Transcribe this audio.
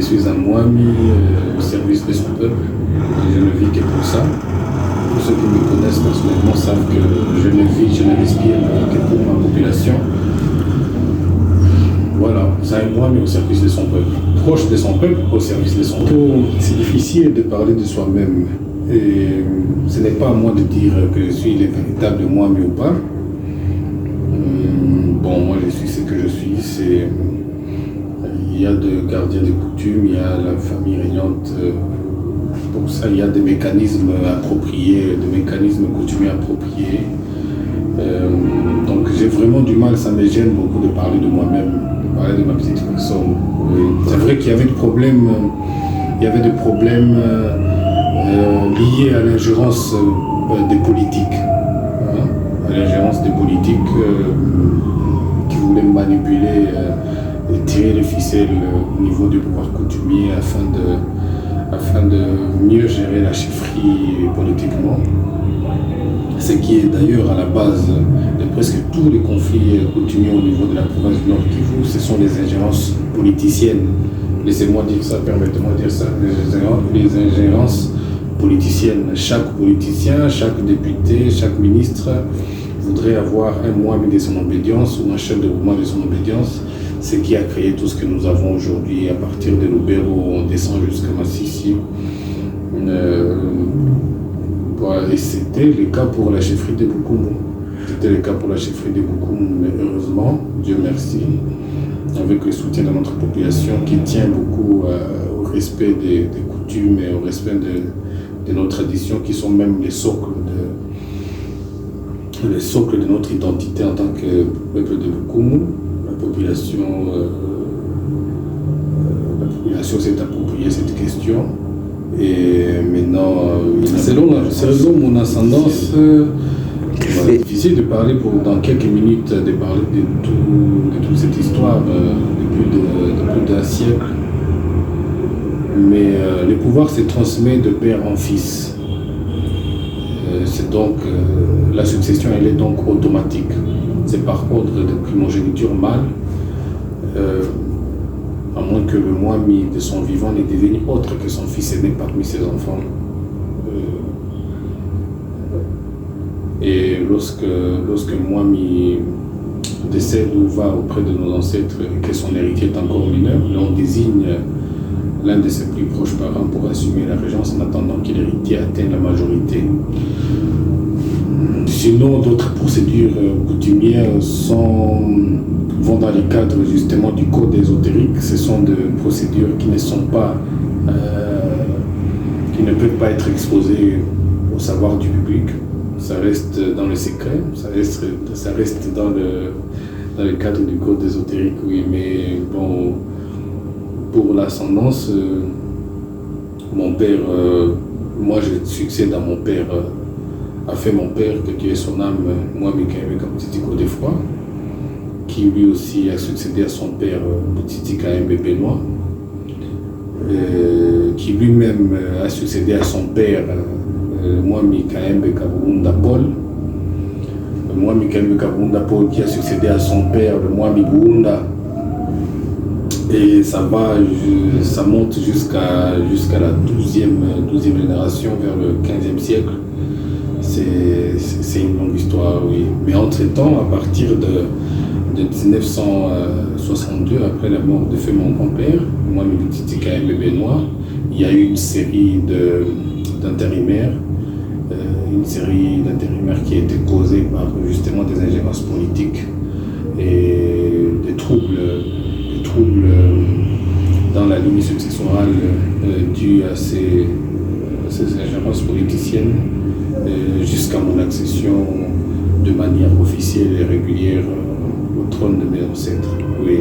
suis un Mwami au service de son peuple. Je ne vis que pour ça. Tous ceux qui me connaissent personnellement savent que je ne respire que pour ma population. Voilà, c'est un Mwami au service de son peuple. Proche de son peuple, au service de son peuple. C'est difficile de parler de soi-même. Et ce n'est pas à moi de dire que je suis le véritable Mwami ou pas. Bon, moi je suis ce que je suis. Il y a des gardiens de coutume, il y a la famille régnante. Pour ça, il y a des mécanismes appropriés, des mécanismes coutumiers appropriés. Donc j'ai vraiment du mal, ça me gêne beaucoup de parler de moi-même, de parler de ma petite personne. C'est vrai qu'il y avait des problèmes, liés à l'ingérence des politiques, à l'ingérence des politiques qui voulaient manipuler et tirer les ficelles au niveau du pouvoir coutumier afin de mieux gérer la chefferie politiquement. Ce qui est d'ailleurs à la base de presque tous les conflits coutumiers au niveau de la province du Nord Kivu, ce sont les ingérences politiciennes. Laissez-moi dire ça, permettez-moi de dire ça, les ingérences politiciennes. Chaque politicien, chaque député, chaque ministre voudrait avoir un Mwami de son obédience ou un chef de mouvement de son obédience, ce qui a créé tout ce que nous avons aujourd'hui à partir de Lubero, on descend jusqu'à Massissi. Voilà, et c'était le cas pour la chefferie de Bukumu. C'était le cas pour la chefferie de Bukumu, mais heureusement, Dieu merci, avec le soutien de notre population qui tient beaucoup au respect des coutumes et au respect de nos traditions qui sont même les socles de notre identité en tant que peuple de Bukumu. La population s'est appropriée cette question. Et maintenant, selon mon ascendance, c'est difficile de parler dans quelques minutes de parler de toute cette histoire de plus d'un siècle. Mais le pouvoir se transmet de père en fils. C'est donc la succession, elle est donc automatique. C'est par ordre de primogéniture mâle. À moins que le Mwami de son vivant n'ait devenu autre que son fils aîné parmi ses enfants. Et lorsque Mwami décède ou va auprès de nos ancêtres et que son héritier est encore mineur, on désigne l'un de ses plus proches parents pour assumer la régence en attendant que l'héritier atteigne la majorité. Sinon, d'autres procédures coutumières vont dans le cadre justement du code ésotérique. Ce sont des procédures qui ne peuvent pas être exposées au savoir du public. Ça reste dans le secret, ça reste dans le cadre du code ésotérique, oui. Mais bon, pour l'ascendance, mon père, moi je succède à mon père, a fait mon père, que Dieu ait son âme, moi Mikaël Boutitiko Defroy, qui lui aussi a succédé à son père Boutitika Mbebe Noir, qui lui-même a succédé à son père, moi Mikaël Kabunda Paul, moi Mikaël Kabunda Paul qui a succédé à son père, le moi Mibunda, et ça monte jusqu'à la 12e génération, vers le 15e siècle. C'est une longue histoire, oui. Mais entre-temps, à partir de 1962, après la mort de mon grand-père, moi, Mibutitika Mbebe Noir, il y a eu une série d'intérimaires, qui a été causée par justement des ingérences politiques et des troubles dans la ligne successorale dues à ces ingérences politiciennes. Jusqu'à mon accession de manière officielle et régulière au trône de mes ancêtres. Oui.